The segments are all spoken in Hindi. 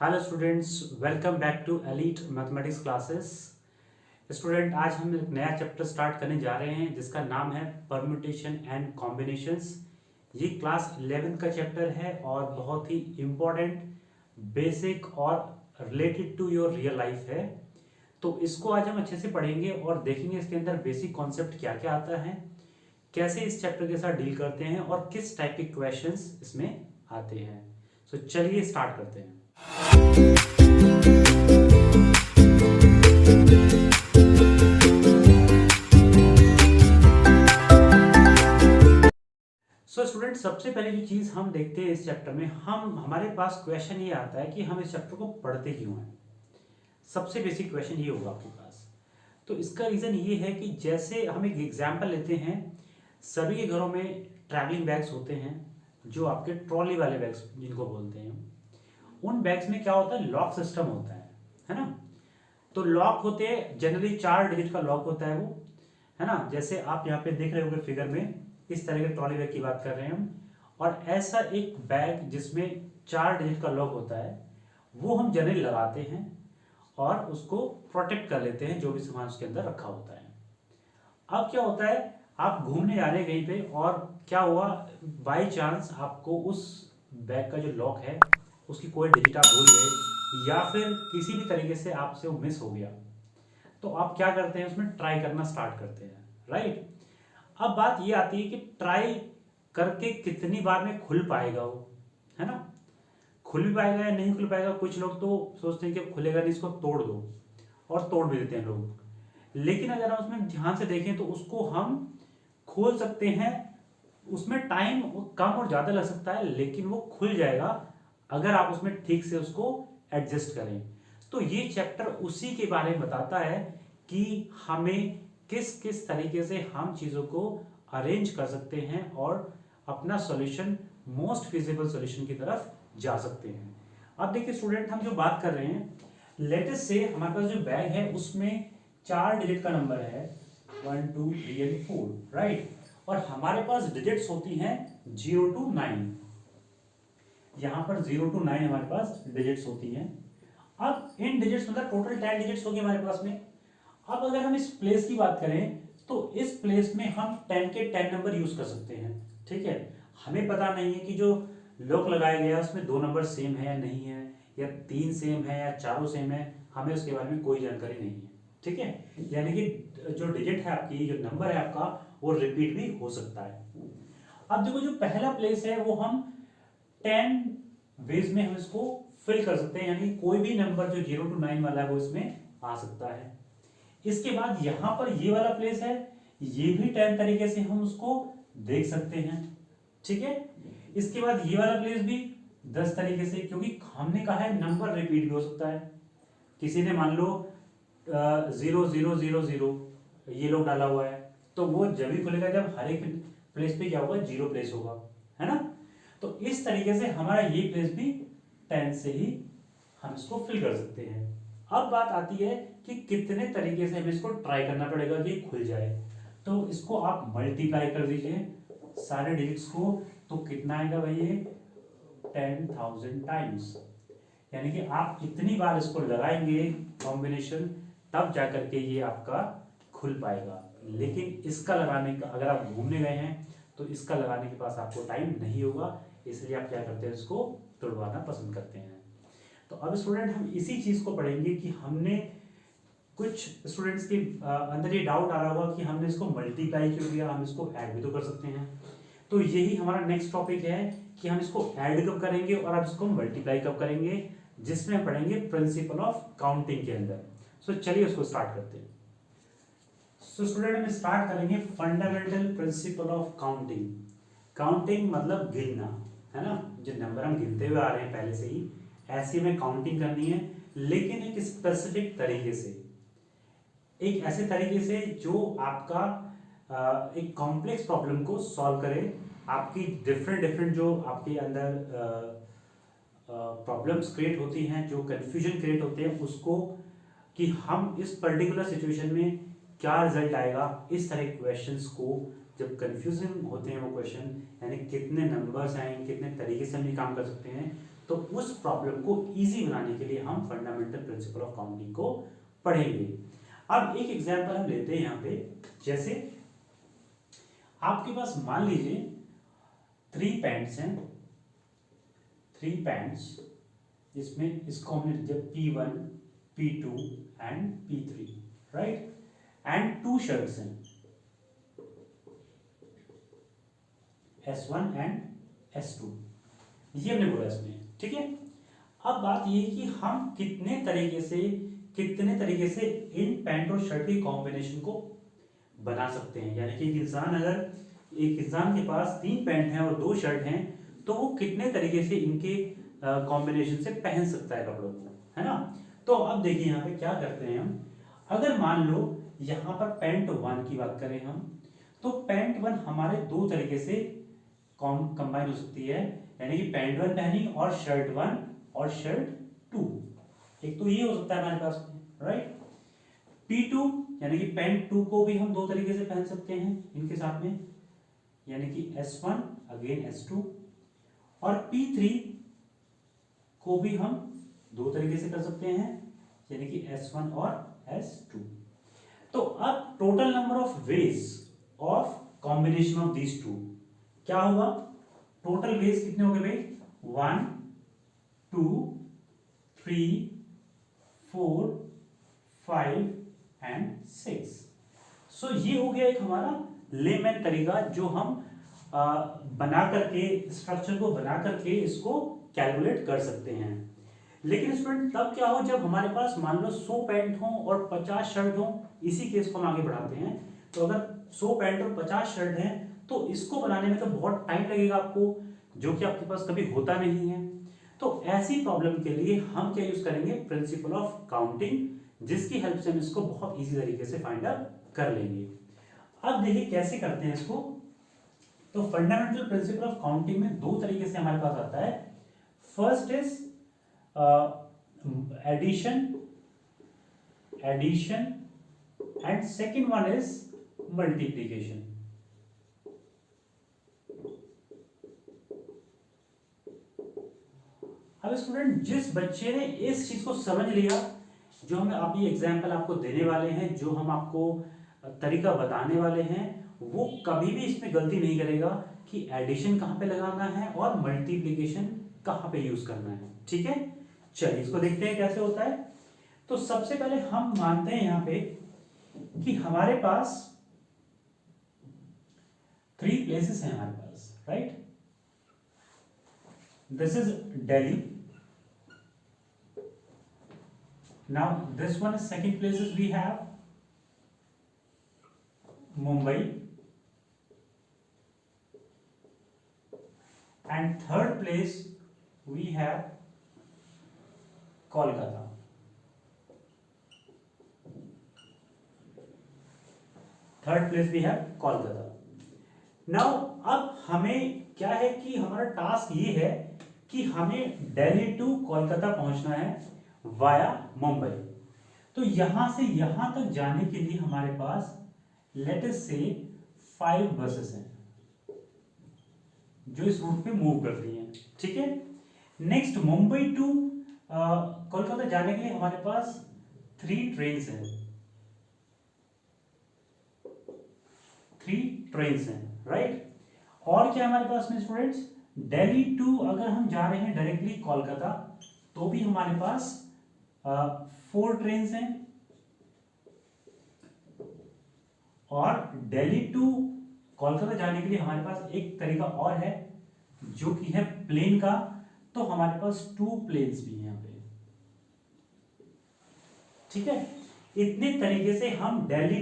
Hello students, welcome back to elite mathematics classes. Student, आज हम एक नया चैप्टर स्टार्ट करने जा रहे हैं जिसका नाम है परम्यूटेशन एंड कॉम्बिनेशंस। ये क्लास 11 का चैप्टर है और बहुत ही इम्पोर्टेंट, बेसिक और related to your real life है। तो इसको आज हम अच्छे से पढ़ेंगे और देखेंगे इसके अंदर बेसिक कॉन्सेप्ट क्या क्या आता है, कैसे इस चैप्टर के साथ डील करते हैं और किस टाइप के क्वेश्चंस इसमें आते हैं। सो चलिए स्टार्ट करते हैं। सो स्टूडेंट, सबसे पहले जो चीज हम देखते हैं इस चैप्टर में, हमारे पास क्वेश्चन ये आता है कि हम इस चैप्टर को पढ़ते क्यों हैं। सबसे बेसिक क्वेश्चन ये होगा आपके पास। तो इसका रीजन ये है कि जैसे हम एक एग्जांपल लेते हैं, सभी के घरों में ट्रैवलिंग बैग्स होते हैं, जो आपके ट्रॉली वाले बैग्स जिनको बोलते हैं। उन बैग्स में क्या होता है, लॉक सिस्टम होता है ना। तो लॉक होते हैं, जनरली 4 डिजिट का लॉक होता है वो, है ना। जैसे आप यहाँ पे देख रहे होंगे फिगर में, इस तरह के ट्रॉली बैग की बात कर रहे हैं हम। और ऐसा एक बैग जिसमें 4 डिजिट का लॉक होता है, वो हम जनरली लगाते हैं और उसको प्रोटेक्ट कर लेते हैं, जो भी सामान उसके अंदर रखा होता है। अब क्या होता है, आप घूमने जा रहे हैं कहीं पे और क्या हुआ, बाई चांस आपको उस बैग का जो लॉक है उसकी कोई डिजिट आप भूल गए, या फिर किसी भी तरीके से आपसे वो मिस हो गया। तो आप क्या करते हैं, उसमें ट्राई करना स्टार्ट करते हैं, राइट। अब बात ये आती है कि ट्राई करके कितनी बार में खुल पाएगा वो, है ना। खुल भी पाएगा या नहीं खुल पाएगा। कुछ लोग तो सोचते हैं कि खुलेगा नहीं, इसको तोड़ दो, और तोड़ भी देते हैं लोग। लेकिन अगर हम उसमें ध्यान से देखें तो उसको हम खोल सकते हैं। उसमें टाइम कम और ज्यादा लग सकता है, लेकिन वो खुल जाएगा अगर आप उसमें ठीक से उसको एडजस्ट करें। तो ये चैप्टर उसी के बारे में बताता है कि हमें किस किस तरीके से हम चीजों को अरेंज कर सकते हैं और अपना सॉल्यूशन, मोस्ट फिजिबल सॉल्यूशन की तरफ जा सकते हैं। अब देखिए स्टूडेंट, हम जो बात कर रहे हैं, लेटेस्ट से हमारे पास जो बैग है उसमें 4 डिजिट का नंबर है, 1 2 3 एंड 4, राइट। और हमारे पास डिजिट्स होती हैं 0 to 9। यहां पर 0 to 9 हमारे पास डिजिट्स होती हैं। अब इन डिजिट्स मतलब टोटल 10 डिजिट्स होगी हमारे पास में। अब अगर हम इस प्लेस की बात करें तो इस प्लेस में हम 10 के 10 नंबर यूज कर सकते हैं, ठीक है। हमें पता नहीं है कि जो लॉक लगाया गया है उसमें 2 नंबर सेम है या नहीं है, या 3 सेम है या चारों सेम है, हमें उसके बारे में कोई जानकारी नहीं है, ठीक है। यानी कि जो डिजिट है आपकी, जो नंबर है आपका, वो रिपीट भी हो सकता है। अब देखो, जो पहला प्लेस है वो हम 10 वेज में हम इसको फिल कर सकते हैं, यानी कोई भी नंबर जो 0 to 9 वाला है वो इसमें आ सकता है। इसके बाद यहां पर ये वाला प्लेस है, ये भी 10 तरीके से हम उसको देख सकते हैं, ठीक है। इसके बाद ये वाला प्लेस भी 10 तरीके से, क्योंकि हमने कहा है नंबर रिपीट भी हो सकता है। किसी ने मान लो 0000 ये लोग डाला हुआ है, तो वो जब भी खुलेगा जब हर एक प्लेस पे क्या होगा, 0 प्लेस होगा, है ना। तो इस तरीके से हमारा ये प्लेस भी 10 से ही हम इसको फिल कर सकते हैं। अब बात आती है कि कितने तरीके से हमें इसको ट्राई करना पड़ेगा कि खुल जाए। तो इसको आप मल्टीप्लाई कर दीजिए सारे डिजिट्स को, तो कितना आएगा भाई, ये 10,000 टाइम्स। यानी कि आप कितनी बार इसको लगाएंगे कॉम्बिनेशन, तब जाकर के ये आपका खुल पाएगा। लेकिन इसका लगाने का, अगर आप घूमने गए हैं तो इसका लगाने के पास आपको टाइम नहीं होगा, इसलिए आप क्या करते हैं, इसको तोड़वाना पसंद करते हैं। तो अब स्टूडेंट, हम इसी चीज को पढ़ेंगे कि हमने, कुछ स्टूडेंट्स के अंदर ये डाउट आ रहा होगा कि हमने इसको मल्टीप्लाई क्यों किया, हम इसको ऐड भी तो कर सकते हैं। तो यही हमारा नेक्स्ट टॉपिक है कि हम इसको ऐड कब करेंगे और अब इसको मल्टीप्लाई कब करेंगे, जिसमें हम पढ़ेंगे प्रिंसिपल ऑफ काउंटिंग के अंदर। सो चलिए उसको स्टार्ट करते हैं। सो स्टूडेंट, हम स्टार्ट करेंगे fundamental principle of counting. Counting मतलब गिनना, है ना। जो नंबर हम गिनते हुए आ रहे हैं पहले से ही, ऐसी हमें काउंटिंग करनी है, लेकिन एक स्पेसिफिक तरीके से, एक ऐसे तरीके से जो आपका एक कॉम्प्लेक्स प्रॉब्लम को सॉल्व करे। आपकी डिफरेंट डिफरेंट जो आपके अंदर प्रॉब्लम्स क्रिएट होती हैं, जो कंफ्यूजन क्रिएट होते हैं, उसको कि हम इस पर्टिकुलर सिचुएशन में क्या रिजल्ट आएगा, इस तरह के क्वेश्चंस को, जब कंफ्यूजन होते हैं वो क्वेश्चन, यानी कितने नंबर्स आएंगे, कितने तरीके से हम ये काम कर सकते हैं, तो उस प्रॉब्लम को इजी बनाने के लिए हम फंडामेंटल प्रिंसिपल ऑफ काउंटिंग को पढ़ेंगे। अब एक एग्जांपल हम लेते हैं यहाँ पे, जैसे आपके पास मान लीजिए 3 पैंट्स हैं, 3 पैंट्स, इसमें इसको हमने जब P1, P2 and P3, right, and 2 shirts हैं S1 एंड S2, ये हमने बोला इसमें, ठीक है। अब बात ये है कि हम कितने तरीके से इन पैंट और शर्ट के कॉम्बिनेशन को बना सकते हैं। यानी कि एक इंसान के पास 3 पैंट हैं और 2 शर्ट हैं, तो वो कितने तरीके से इनके कॉम्बिनेशन से पहन सकता है कपड़ों को, है ना। तो अब देखिए यहाँ पे क्या करते हैं हम, अगर मान लो यहाँ पर पैंट 1 की बात करें हम, तो पैंट 1 हमारे 2 तरीके से कंबाइन हो सकती है, यानी कि पैंट 1 पहनी और शर्ट 1 और शर्ट 2, एक तो ये हो सकता है हमारे पास में, राइट। P2 यानी कि पैंट 2 को भी हम 2 तरीके से पहन सकते हैं इनके साथ में, यानी कि S1 अगेन S2, और P3 को भी हम 2 तरीके से कर सकते हैं, यानी कि S1 और S2। तो अब total number of ways of combination of these two क्या हुआ, टोटल वेज कितने हो गए भाई, 1 2 3 4 5 एंड 6। सो ये हो गया एक हमारा लेमैन तरीका, जो हम बना करके स्ट्रक्चर को बना करके इसको कैलकुलेट कर सकते हैं। लेकिन स्टूडेंट तब क्या हो जब हमारे पास मान लो 100 पैंट हो और 50 शर्ट हो, इसी केस को हम आगे बढ़ाते हैं। तो अगर 100 पैंट और 50 शर्ट हैं तो इसको बनाने में तो बहुत टाइम लगेगा आपको, जो कि आपके पास कभी होता नहीं है। तो ऐसी प्रॉब्लम के लिए हम क्या यूज करेंगे, प्रिंसिपल ऑफ काउंटिंग, जिसकी हेल्प से हम इसको बहुत इजी तरीके से फाइंड आउट कर लेंगे। अब देखिए कैसे करते हैं इसको। तो फंडामेंटल प्रिंसिपल ऑफ काउंटिंग में 2 तरीके से हमारे पास आता है। First is addition and second one is multiplication. अब स्टूडेंट जिस बच्चे ने इस चीज को समझ लिया, जो हमें आप ये एग्जाम्पल आपको देने वाले हैं, जो हम आपको तरीका बताने वाले हैं, वो कभी भी इसमें गलती नहीं करेगा कि एडिशन कहाँ पे लगाना है और मल्टीप्लिकेशन कहाँ पे यूज करना है, ठीक है। चलिए इसको देखते हैं कैसे होता है। तो सबसे पहले हम मानते हैं यहाँ पे कि हमारे पास 3 प्लेसेस हैं हमारे पास, right. This is Delhi, now this one is second places we have Mumbai, and third place we have Kolkata। Third place भी है कोलकाता। नाउ अब हमें क्या है कि हमारा टास्क ये है कि हमें दिल्ली टू कोलकाता पहुंचना है वाया मुंबई। तो यहां से यहां तक जाने के लिए हमारे पास लेट अस से 5 बसेस हैं जो इस रूट पे मूव करती हैं, ठीक है। नेक्स्ट मुंबई टू कोलकाता जाने के लिए हमारे पास 3 ट्रेन्स हैं, 3 ट्रेन्स हैं, राइट। और क्या हमारे पास में स्टूडेंट्स, दिल्ली टू अगर हम जा रहे हैं डायरेक्टली कोलकाता तो भी हमारे पास 4 ट्रेन्स हैं, और दिल्ली टू कोलकाता जाने के लिए हमारे पास एक तरीका और है जो कि है प्लेन का। तो हमारे पास 2 प्लेन्स भी हैं यहाँ पे, ठीक है। इतने तरीके से हम दिल्ली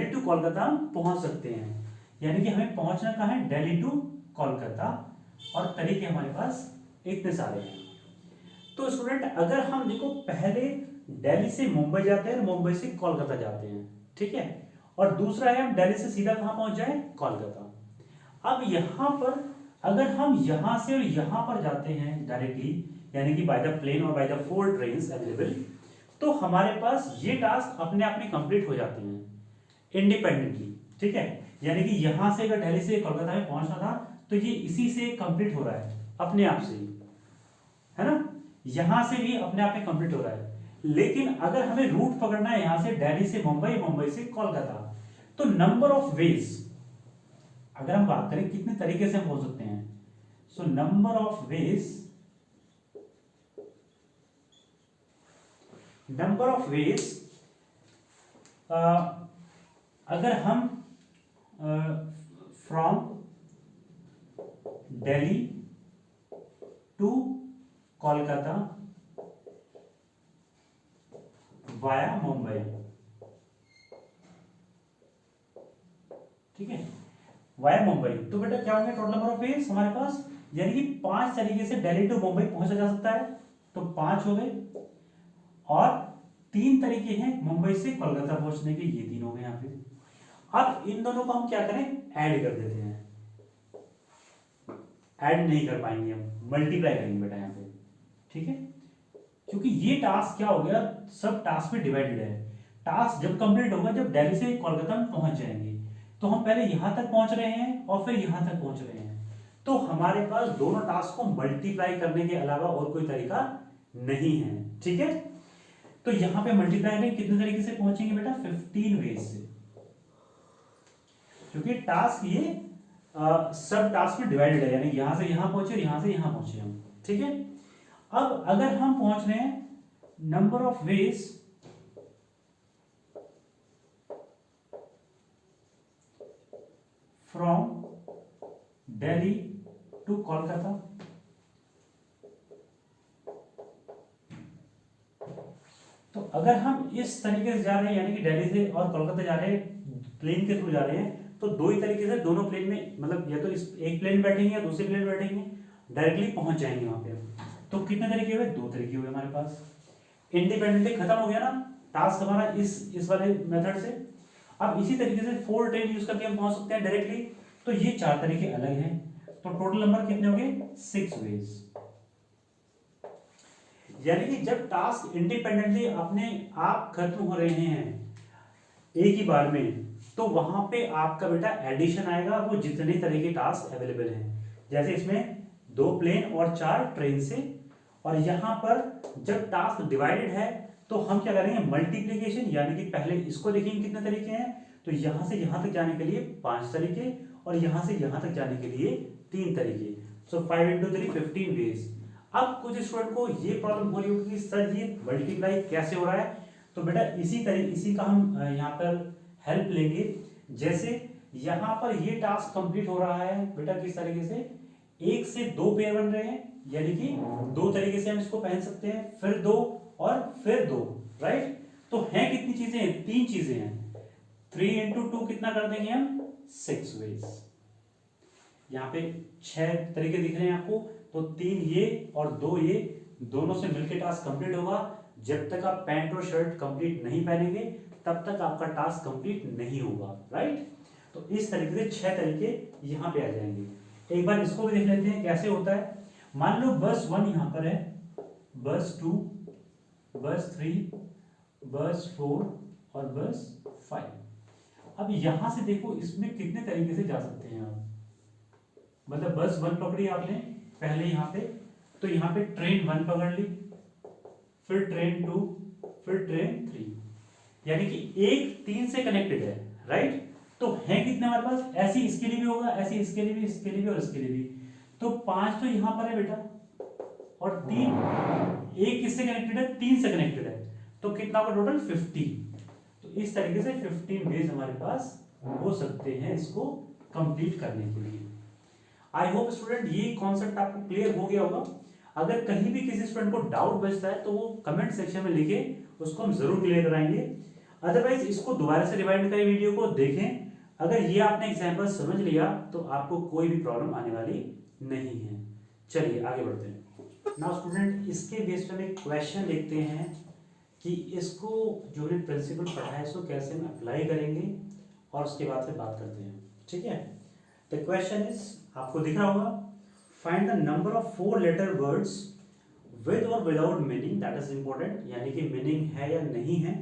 टू कोलकाता पहुंच सकते हैं। यानी कि हमें पहुंचना कहाँ है, दिल्ली टू कोलकाता, और तरीके हमारे पास इतने सारे हैं। तो स्टूडेंट अगर हम देखो पहले दिल्ली से मुंबई जाते हैं, मुंबई से कोलकाता जाते हैं, ठीक है। और दूसरा है हम दिल्ली से सीधा कहां पहुंच जाए, कोलकाता। अब यहां पर अगर हम यहां से और यहां पर जाते हैं डायरेक्टली, यानी कि बाय द प्लेन और बाय द 4 ट्रेन्स अवेलेबल, तो हमारे पास ये टास्क अपने आप में कंप्लीट हो जाते हैं इंडिपेंडेंटली, ठीक है। यानी कि यहां से अगर दिल्ली से कोलकाता में पहुंचना था तो ये इसी से कंप्लीट हो रहा है अपने आप से ही, है ना, यहां से भी अपने आप में कंप्लीट हो रहा है। लेकिन अगर हमें रूट पकड़ना है यहां से दिल्ली से मुंबई, मुंबई से कोलकाता, तो नंबर ऑफ वेज अगर हम बात करें कितने तरीके से हम पहुंच सकते हैं, so number of ways, number of ways अगर हम from Delhi to Kolkata via Mumbai, ठीक है, वाया मुंबई, तो बेटा क्या होंगे टोटल नंबर ऑफ वेज हमारे पास, यानी कि 5 तरीके से दिल्ली टू मुंबई पहुंचा जा सकता है, तो 5 हो गए, और 3 तरीके हैं मुंबई से कोलकाता पहुंचने के, ये 3 हो गए यहाँ पे। अब इन दोनों को हम क्या करें, ऐड कर देते हैं, ऐड नहीं कर पाएंगे हम, मल्टीप्लाई करेंगे बेटा यहाँ पे, ठीक है, क्योंकि ये टास्क क्या हो गया, सब टास्क में डिवाइडेड है। टास्क जब कंप्लीट होगा जब दिल्ली से कोलकाता में पहुंच जाएंगे, तो हम पहले यहां तक पहुंच रहे हैं और फिर यहां तक पहुंच रहे हैं, तो हमारे पास दोनों टास्क को मल्टीप्लाई करने के अलावा और कोई तरीका नहीं है, ठीक है। तो यहां पे मल्टीप्लाई में कितने तरीके से पहुंचेंगे बेटा, 15 वेज से, क्योंकि टास्क ये सब टास्क में डिवाइडेड है, यानी यहां से यहां पहुंचे और यहां से यहां पहुंचे हम, ठीक है। अब अगर हम पहुंच रहे हैं number of ways from Delhi to Kolkata, तो अगर हम इस तरीके से जा रहे हैं, यानी कि दिल्ली से और कोलकाता जा रहे हैं, प्लेन के थ्रू जा रहे हैं, तो दो ही तरीके से दोनों प्लेन में, मतलब या तो इस एक प्लेन बैठेंगे या दूसरे प्लेन बैठेंगे, डायरेक्टली पहुंच जाएंगे वहां पे। तो कितने तरीके हुए, 2 तरीके हुए हमारे पास। इंडिपेंडेंटली खत्म हो गया ना टास्क हमारा इस वाले मेथड से। अब इसी तरीके से 4 ट्रेन यूज करके हम पहुंच सकते हैं डायरेक्टली, तो ये 4 तरीके अलग हैं, तो टोटल नंबर कितने हो गए, 6 वेज। यानी कि जब टास्क इंडिपेंडेंटली अपने आप खत्म हो रहे हैं एक ही बार में, तो वहां पे आपका बेटा एडिशन आएगा, वो जितने तरह के टास्क अवेलेबल हैं, जैसे इसमें 2 प्लेन और 4 ट्रेन से। और यहां पर जब टास्क डिवाइडेड है तो हम क्या करेंगे, मल्टीप्लीकेशन, यानी कि पहले इसको देखेंगे कितने तरीके हैं, तो यहां से यहां तक जाने के लिए 5 तरीके, और यहां से यहां तक जाने के लिए 3 तरीके, सो 5 × 3 15 वेज। अब कुछ स्टूडेंट को ये प्रॉब्लम हो रही होगी कि सर ये मल्टीप्लाई कैसे हो रहा है, तो बेटा इसी का हम यहाँ पर हेल्प लेंगे। जैसे यहाँ पर ये टास्क कंप्लीट हो रहा है बेटा किस तरीके से, 1 से 2 पेयर बन रहे हैं, यानी कि 2 तरीके से हम इसको पहन सकते हैं, फिर 2 और फिर 2, राइट। तो हैं कितनी चीजें, 3 चीजें हैं, 3 × 2 कितना कर देंगे हम, 6 वेज। यहाँ पे 6 तरीके दिख रहे हैं आपको, तो 3 ये और 2 ये, दोनों से मिलकर टास्क कंप्लीट होगा। जब तक आप पैंट और शर्ट कंप्लीट नहीं पहनेंगे तब तक आपका टास्क कंप्लीट नहीं होगा, राइट। तो इस तरीके से 6 तरीके यहाँ पे आ जाएंगे। एक बार इसको भी देख लेते हैं कैसे होता है। मान लो बस 1 यहाँ पर है, बस 2, बस 3, बस 4 और बस 5। अब यहां से देखो इसमें कितने तरीके से जा सकते हैं आप, मतलब बस 1 पकड़ी आपने पहले यहाँ पे, तो यहाँ पे ट्रेन 1 पकड़ ली, फिर ट्रेन 2, फिर ट्रेन 3, यानी कि एक 3 से कनेक्टेड है, राइट। तो है कितने हमारे पास, ऐसी इसके लिए भी होगा, ऐसी इसके लिए भी, इसके लिए भी और इसके लिए भी, तो 5 तो यहाँ पर है बेटा, और 3 एक किससे कनेक्टेड है, 3 से कनेक्टेड है, तो कितना होगा टोटल 50। तो इस तरीके से 15 वेज हमारे पास हो सकते हैं इसको कंप्लीट करने के लिए। आई होप स्टूडेंट ये कॉन्सेप्ट आपको क्लियर हो गया होगा। अगर कहीं भी किसी स्टूडेंट को डाउट बचता है तो वो कमेंट सेक्शन में लिखे, उसको हम जरूर क्लियर कराएंगे। अदरवाइज इसको दोबारा से रिवाइंड करें, वीडियो को देखें। अगर ये आपने एग्जाम्पल समझ लिया तो आपको कोई भी प्रॉब्लम आने वाली नहीं है। चलिए आगे बढ़ते हैं। नाउ स्टूडेंट इसके बेस पे हम एक क्वेश्चन देखते हैं कि इसको जो हमने प्रिंसिपल पढ़ा है इसको कैसे हम अप्लाई करेंगे, और उसके बाद फिर बात करते हैं, ठीक है। द क्वेश्चन इज, आपको दिख रहा होगा, find the number of 4 letter words with और without meaning, that is important, यानी कि मीनिंग है या नहीं है,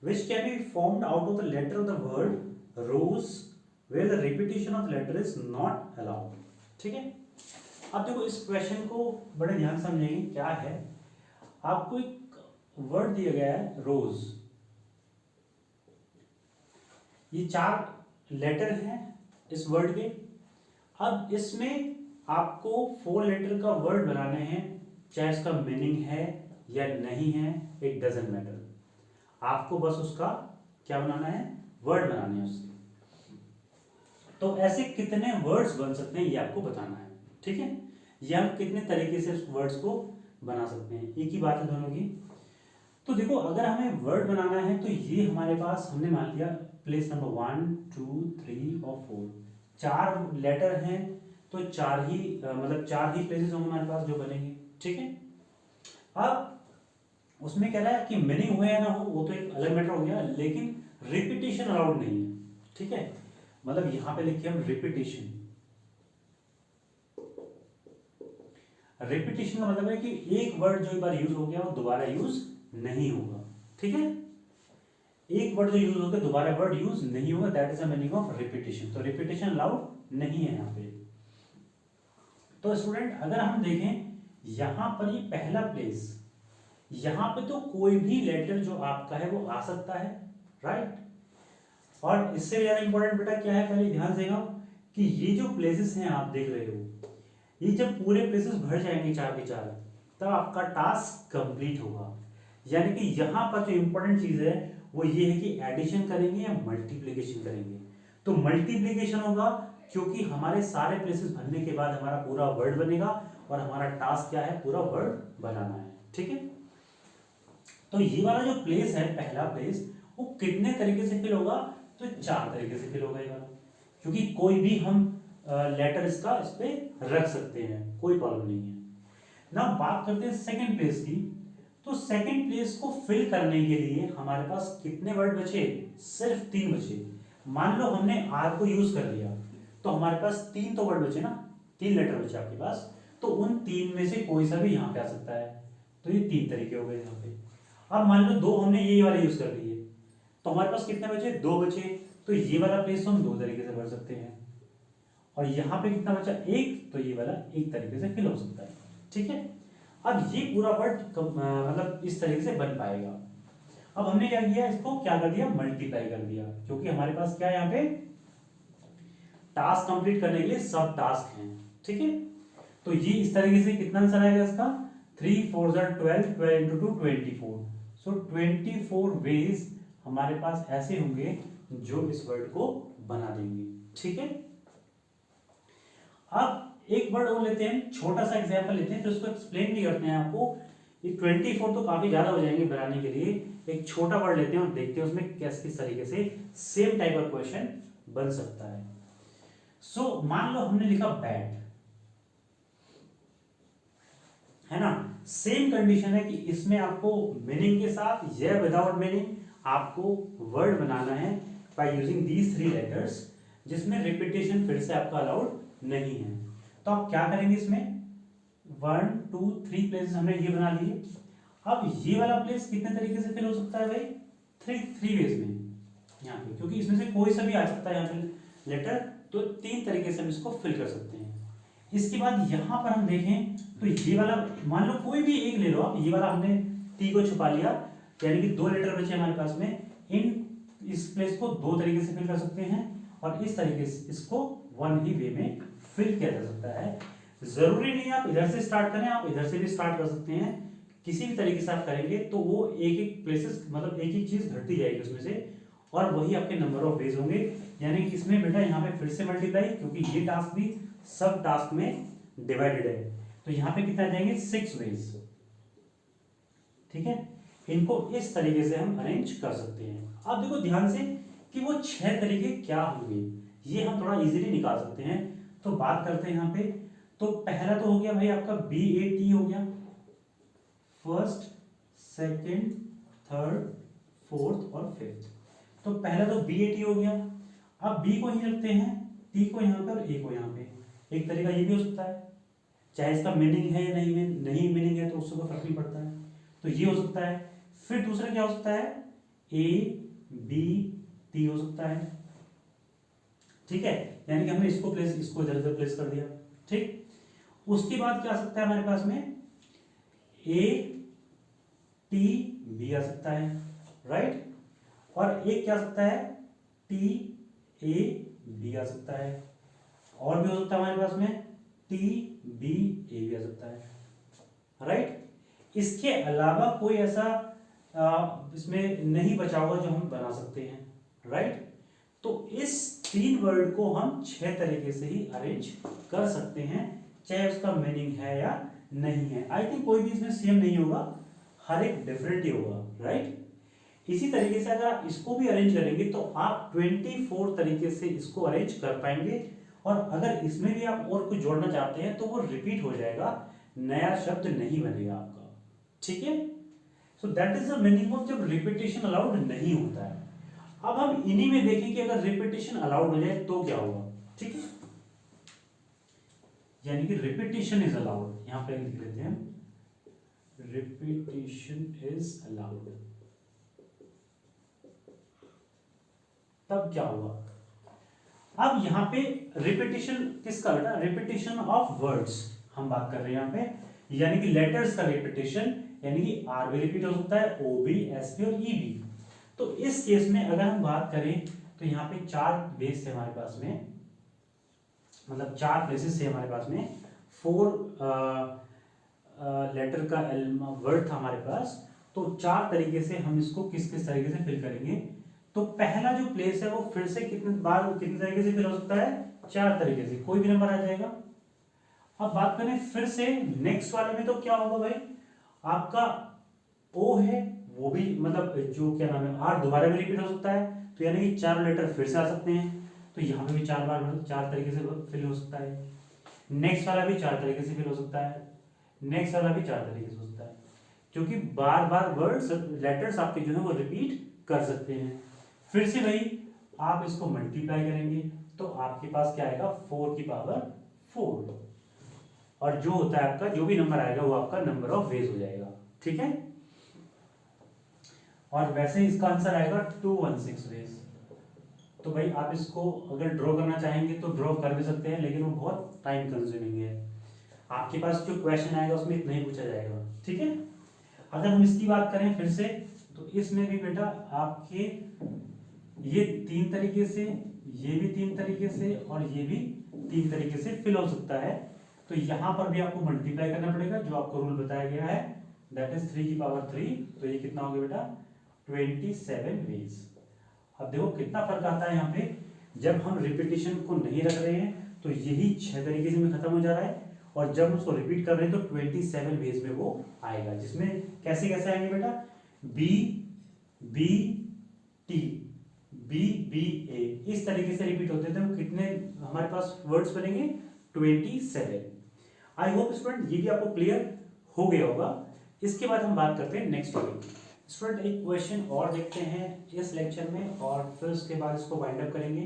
which can be formed out of the letter of the word rose where the repetition of the letter is not allowed, ठीक है। अब देखो इस क्वेश्चन को बड़े ध्यान से समझेंगे। क्या है, आपको एक वर्ड दिया गया है रोज, ये 4 लेटर हैं इस वर्ड के। अब इसमें आपको 4 लेटर का वर्ड बनाने हैं, चाहे इसका मीनिंग है या नहीं है, इट डजंट मैटर। आपको बस उसका क्या बनाना है, वर्ड बनाने हैं उससे। तो ऐसे कितने वर्ड्स बन सकते हैं ये आपको बताना है, ठीक है। या हम कितने तरीके से उस वर्ड्स को बना सकते हैं, एक ही बात है दोनों की। तो देखो अगर हमें वर्ड बनाना है तो ये हमारे पास हमने मान लिया प्लेस नंबर 1 2 3 और 4, 4 लेटर हैं तो 4 ही मतलब 4 ही प्लेसेस होंगे हमारे पास जो बनेंगे, ठीक है। अब उसमें कह रहा है कि मीनिंग हो या ना हो वो तो एक अलग मैटर हो गया, लेकिन रिपीटेशन अलाउड नहीं है, ठीक है। मतलब यहां पे लिखिए हम रिपीटेशन। रिपीटेशन का मतलब है कि एक वर्ड जो एक बार यूज हो गया वो दोबारा यूज नहीं होगा, ठीक है। एक वर्ड जो यूज हो गया दोबारा वर्ड यूज नहीं होगा, that is the meaning of repetition. तो रिपीटेशन अलाउड नहीं है यहाँ पे। तो स्टूडेंट अगर हम देखें यहां पर ये पहला प्लेस, यहां पे तो कोई भी लेटर जो आपका है वो आ सकता है, राइट। और इससे ज्यादा इंपॉर्टेंट बेटा क्या है, पहले ध्यान देगा कि ये जो प्लेसेस हैं आप देख रहे हो, ये जब पूरे प्लेसेस भर जाएंगे 4 के 4 तब आपका टास्क कंप्लीट होगा। यानी कि यहां पर जो इंपॉर्टेंट चीज है वो ये है कि एडिशन करेंगे या मल्टीप्लिकेशन करेंगे। तो मल्टीप्लिकेशन होगा क्योंकि हमारे सारे प्लेसेस भरने के बाद हमारा पूरा वर्ड बनेगा और हमारा टास्क क्या है, पूरा वर्ड बनाना है, ठीक है। तो ये वाला जो प्लेस है पहला प्लेस वो कितने तरीके से फिल होगा, तो 4 तरीके से फिल होगा ये वाला, क्योंकि कोई भी हम लेटर इसका इस पे रख सकते हैं, कोई प्रॉब्लम नहीं है ना। बात करते हैं सेकंड प्लेस की। तो सेकंड प्लेस को फिल करने के लिए हमारे पास कितने वर्ड बचे, सिर्फ 3 बचे। मान लो हमने आर को यूज कर लिया तो हमारे पास 3 तो वर्ड बचे ना, 3 लेटर बचे आपके पास, तो उन 3 में से कोई सा भी यहाँ पे आ सकता है। तो ये 3 तरीके हो गए यहाँ पे। अब मान लो 2 हमने ये वाले यूज कर लिए तो हमारे पास कितने बचे, 2 बचे। तो ये वाला प्लेस हम 2 तरीके से भर सकते हैं और यहाँ पे कितना बचा, 1, तो ये वाला 1 तरीके से फिल हो सकता है, ठीक है। अब ये पूरा वर्ड मतलब इस तरीके से बन पाएगा। अब हमने क्या किया, इसको क्या कर दिया, मल्टीप्लाई कर दिया, क्योंकि हमारे पास क्या है यहाँ पे टास्क कंप्लीट करने के लिए सब टास्क हैं, ठीक है। तो ये इस तरीके से कितना आंसर आएगा इसका, 3 4 12, 12 into 2 24। सो 24 वेज हमारे पास ऐसे होंगे जो इस वर्ड को बना देंगे, ठीक है। अब एक वर्ड और लेते हैं, छोटा सा एग्जांपल लेते हैं, फिर उसको एक्सप्लेन भी करते हैं आपको। ये 24 तो काफी ज्यादा हो जाएंगे बनाने के लिए, एक छोटा वर्ड लेते हैं और देखते हैं उसमें किस तरीके से सेम टाइप का क्वेश्चन बन सकता है। सो मान लो हमने लिखा बैट, है ना। सेम कंडीशन है कि इसमें आपको मीनिंग के साथ या विदाउट मीनिंग आपको वर्ड बनाना है बाय यूजिंग दीज 3 लेटर्स, जिसमें रिपीटेशन फिर से आपका अलाउड नहीं है। तो आप क्या करेंगे, इसमें 1 2 3 प्लेसेस हमने ये बना लिए। अब ये वाला प्लेस कितने तरीके से फिल हो सकता है भाई, 3 वेज में यहाँ पे, क्योंकि इसमें से कोई सा भी आ सकता है यहाँ पे लेटर, तो 3 तरीके से हम इसको फिल कर सकते हैं। इसके बाद यहाँ पर हम देखें तो ये वाला मान लो कोई भी एक ले लो आप, ये वाला हमने टी को छुपा लिया, यानी कि 2 लेटर बचे हमारे पास में। इस प्लेस को 2 तरीके से फिल कर सकते हैं और इस तरीके से इसको 1 ही वे में फिल किया जा सकता है। जरूरी नहीं आप इधर से स्टार्ट करें, आप इधर से भी स्टार्ट कर सकते हैं। किसी भी तरीके से आप करेंगे तो वो एक एक प्लेसेस मतलब एक एक चीज घटती जाएगी उसमें से, और वही आपके नंबर ऑफ वेज होंगे। यानी कि इसमें बेटा यहाँ पे फिर से मल्टीप्लाई, क्योंकि ये टास्क भी सब टास्क में डिवाइडेड है, तो यहाँ पे कितना जाएंगे, 6 वेज, ठीक है। इनको इस तरीके से हम अरेंज कर सकते हैं। अब देखो ध्यान से कि वो 6 तरीके क्या होंगे, ये हम थोड़ा इजीली निकाल सकते हैं। तो बात करते हैं यहाँ पे। तो पहला तो हो गया भाई आपका BAT हो गया, फर्स्ट सेकंड थर्ड फोर्थ और फिफ्थ। तो पहला तो BAT हो गया। अब B को ही रखते हैं, T को यहाँ पे और A को यहाँ पे। एक तरीका ये भी हो सकता है, चाहे इसका मीनिंग है या नहीं मीनिंग है तो उससे कोई फर्क नहीं पड़ता है, तो ये हो सकता है। फिर दूसरा क्या हो सकता है, A B T हो सकता है, ठीक है। यानी कि हमने इसको इधर उधर प्लेस कर दिया, ठीक। उसके बाद क्या आ सकता है हमारे पास में, ए टी बी आ सकता है, राइट, और एक क्या आ सकता है, टी ए बी आ सकता है, और भी हो सकता है हमारे पास में टी बी ए भी आ सकता है, राइट। इसके अलावा कोई ऐसा इसमें नहीं बचा हुआ जो हम बना सकते हैं, राइट। तो इस 3 वर्ड को हम 6 तरीके से ही अरेंज कर सकते हैं, चाहे उसका मीनिंग है या नहीं है। आई थिंक कोई भी इसमें सेम नहीं होगा, हर एक डिफरेंट ही होगा, राइट। इसी तरीके से अगर आप इसको भी अरेंज करेंगे तो आप 24 तरीके से इसको अरेंज कर पाएंगे, और अगर इसमें भी आप और कुछ जोड़ना चाहते हैं तो वो रिपीट हो जाएगा, नया शब्द नहीं बनेगा आपका, ठीक है। So that is the meaning of जब रिपीटेशन अलाउड नहीं होता है। अब हम इन्हीं में देखें कि अगर रिपीटेशन अलाउड हो जाए तो क्या होगा, ठीक है, यानी कि रिपीटेशन इज अलाउड, यहां पे लिख लेते हैं रिपीटेशन इज अलाउड, तब क्या होगा। अब यहाँ पे रिपीटेशन किसका बेटा, रिपीटेशन ऑफ वर्ड्स हम बात कर रहे हैं यहाँ पे, यानी कि लेटर्स का रिपीटेशन, यानी कि आर भी रिपीट हो सकता है, ओ भी, एस भी और ई भी। तो इस केस में अगर हम बात करें तो यहाँ पे 4 बेस है हमारे पास में, मतलब 4 प्लेसेस है हमारे पास में, 4 लेटर का वर्ड था हमारे पास। तो 4 तरीके से हम इसको किस किस तरीके से फिल करेंगे। तो पहला जो प्लेस है वो फिर से कितने तरीके से फिल हो सकता है, 4 तरीके से, कोई भी नंबर आ जाएगा। अब बात करें फिर से नेक्स्ट वाले में, तो क्या होगा भाई, आपका ओ है वो भी, मतलब जो क्या नाम है, आर दोबारा भी रिपीट हो सकता है, तो यानी कि 4 लेटर फिर से आ सकते हैं, तो यहाँ पे भी 4 बार 4 तरीके से फिल हो सकता है। नेक्स्ट वाला भी 4 तरीके से फिल हो सकता है, नेक्स्ट वाला भी 4 तरीके से हो सकता है, क्योंकि बार बार वर्ड्स लेटर्स आपके जो है वो रिपीट कर सकते हैं। फिर से भाई आप इसको मल्टीप्लाई करेंगे तो आपके पास क्या आएगा, 4 की पावर 4, और जो होता है आपका जो भी नंबर आएगा वो आपका नंबर ऑफ वेज हो जाएगा, ठीक है। और वैसे ही इसका आंसर आएगा 216 वेज। तो भाई आप इसको अगर ड्रॉ करना चाहेंगे तो ड्रॉ कर भी सकते हैं, लेकिन वो बहुत टाइम कंज्यूमिंग है, आपके पास जो क्वेश्चन आएगा उसमें इतना ही पूछा जाएगा, ठीक है। अगर हम इसकी बात करें फिर से, तो इसमें भी बेटा आपके ये 3 तरीके से, ये भी 3 तरीके से, और ये भी 3 तरीके से फिल हो सकता है। तो यहां पर भी आपको मल्टीप्लाई करना पड़ेगा, जो आपको रूल बताया गया है, दैट इज 3 की पावर 3, तो ये कितना हो गया बेटा, 27 वेज। अब देखो कितना फर्क आता है यहाँ पे, जब हम रिपीटेशन को नहीं रख रहे हैं तो यही 6 तरीके से खत्म हो जा रहा है, और जब उसको रिपीट कर रहे हैं तो 27 वेज में वो आएगा, जिसमें कैसे कैसे आएंगे बेटा, B B T, B B A, इस तरीके से रिपीट होते थे। वो कितने हमारे पास वर्ड्स बनेंगे, 27। आई होप स्टूडेंट ये भी आपको क्लियर हो गया होगा। इसके बाद हम बात करते हैं नेक्स्ट टॉपिक। स्टूडेंट एक क्वेश्चन और देखते हैं इस लेक्चर में, और फिर उसके बाद इसको वाइंड अप करेंगे।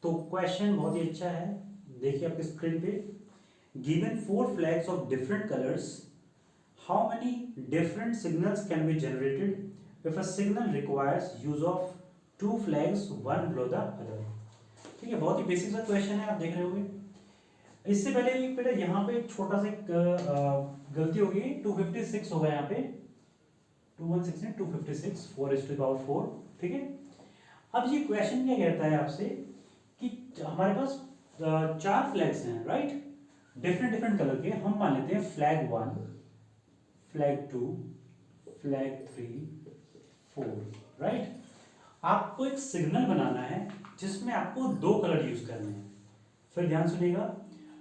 तो क्वेश्चन बहुत ही अच्छा है, देखिए आपकी स्क्रीन पे, given 4 flags of different colours, how many different signals can be generated if a signal requires use of 2 flags one below the other. ठीक है, बहुत ही बेसिक सा क्वेश्चन है, आप देख रहे होंगे। इससे पहले यहाँ पे छोटा सा गलती हो गई, 256 होगा यहाँ पे, 216 256 4 ठीक है। अब ये क्वेश्चन क्या कहता है आपसे कि हमारे पास 4 फ्लैग्स हैं, राइट, डिफरेंट डिफरेंट कलर के। हम मान लेते हैं फ्लैग 1, फ्लैग 2, फ्लैग 3, 4, राइट। आपको एक सिग्नल बनाना है जिसमें आपको 2 कलर यूज करने हैं। फिर ध्यान सुनिएगा,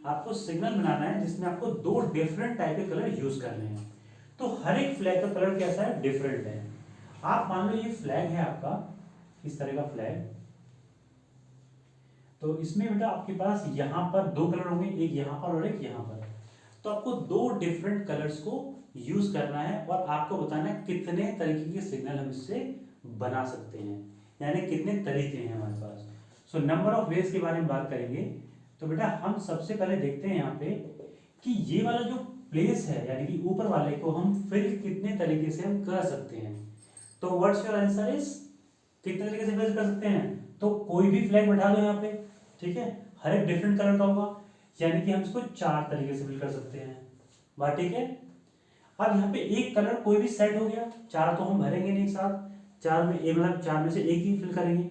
आपको सिग्नल बनाना है जिसमें आपको 2 डिफरेंट टाइप के कलर यूज करने हैं। तो हर एक फ्लैग का कलर कैसा है, डिफरेंट है। आप मान लो ये फ्लैग है आपका, इस तरह का फ्लैग, तो इसमें बेटा आपके पास यहां पर 2 कलर होंगे, एक यहां पर और एक यहां पर। तो आपको 2 डिफरेंट कलर्स को यूज करना है, और आपको बताना है कितने तरीके के सिग्नल हम इससे बना सकते हैं, यानी कितने तरीके हैं हमारे पास। सो नंबर ऑफ वेज के बारे में बात करेंगे। तो बेटा हम सबसे पहले देखते हैं यहाँ पे कि ये वाला जो प्लेस है, यानी कि ऊपर वाले को हम फिल कितने तरीके से हम कर सकते हैं। तो व्हाट्स योर आंसर इज, कितने तरीके से फिल कर सकते हैं। तो कोई भी फ्लैग बैठा दो यहाँ पे, ठीक है, हर एक डिफरेंट कलर का होगा। यानी कि हम इसको 4 तरीके से फिल कर सकते हैं। बात ठीक है। अब यहाँ पे एक कलर कोई भी सेट हो गया, 4 तो हम भरेंगे नहीं एक साथ, 4 में ए मतलब 4 में से एक ही फिल करेंगे।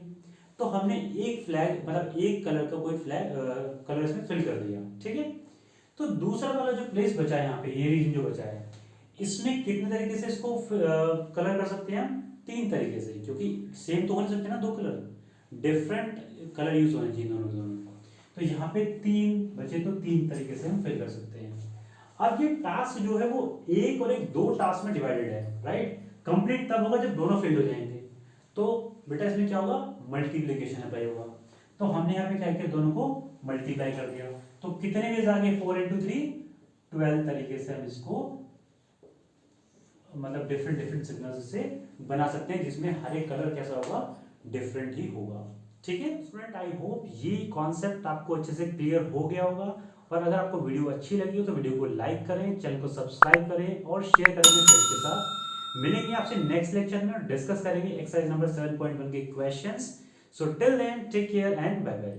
तो हमने एक फ्लैग मतलब एक कलर का कोई फ्लैग कलर इसमें फिल कर दिया, ठीक है। तो दूसरा वाला जो प्लेस बचा है यहाँ पे, ये रीजन जो बचा है, इसमें कितने तरीके से इसको कलर कर सकते हैं हम? 3 तरीके से, क्योंकि सेम तो हो नहीं सकते ना, 2 कलर, डिफरेंट कलर यूज होने चाहिए दोनों दोनों। तो यहाँ पे 3 बचे, तो 3 तरीके से हम फिल कर सकते हैं। अब ये टास्क जो है वो एक और एक 2 टास्क में डिवाइडेड है, राइट। कंप्लीट तब होगा जब दोनों फिल हो जाएंगे। तो बेटा इसमें क्या होगा? मल्टीप्लीकेशन अप्लाई होगा। तो हमने यहाँ पे क्या किया, दोनों को मल्टीप्लाई कर दिया। तो कितने वेज आ गए? 4 × 3 12 तरीके से हम इसको मतलब डिफरेंट डिफरेंट सिग्नल्स से बना सकते हैं, जिसमें हर एक कलर कैसा होगा? डिफरेंट ही होगा। ठीक है स्टूडेंट, आई होप ये कॉन्सेप्ट आपको अच्छे से क्लियर हो गया होगा। और अगर आपको वीडियो अच्छी लगी हो तो वीडियो को लाइक करें, चैनल को सब्सक्राइब करें और शेयर करें अपने फ्रेंड्स के साथ। मिलेंगे आपसे नेक्स्ट लेक्चर में और डिस्कस करेंगे एक्सरसाइज नंबर 7.1 के questions. So till then take care and bye bye.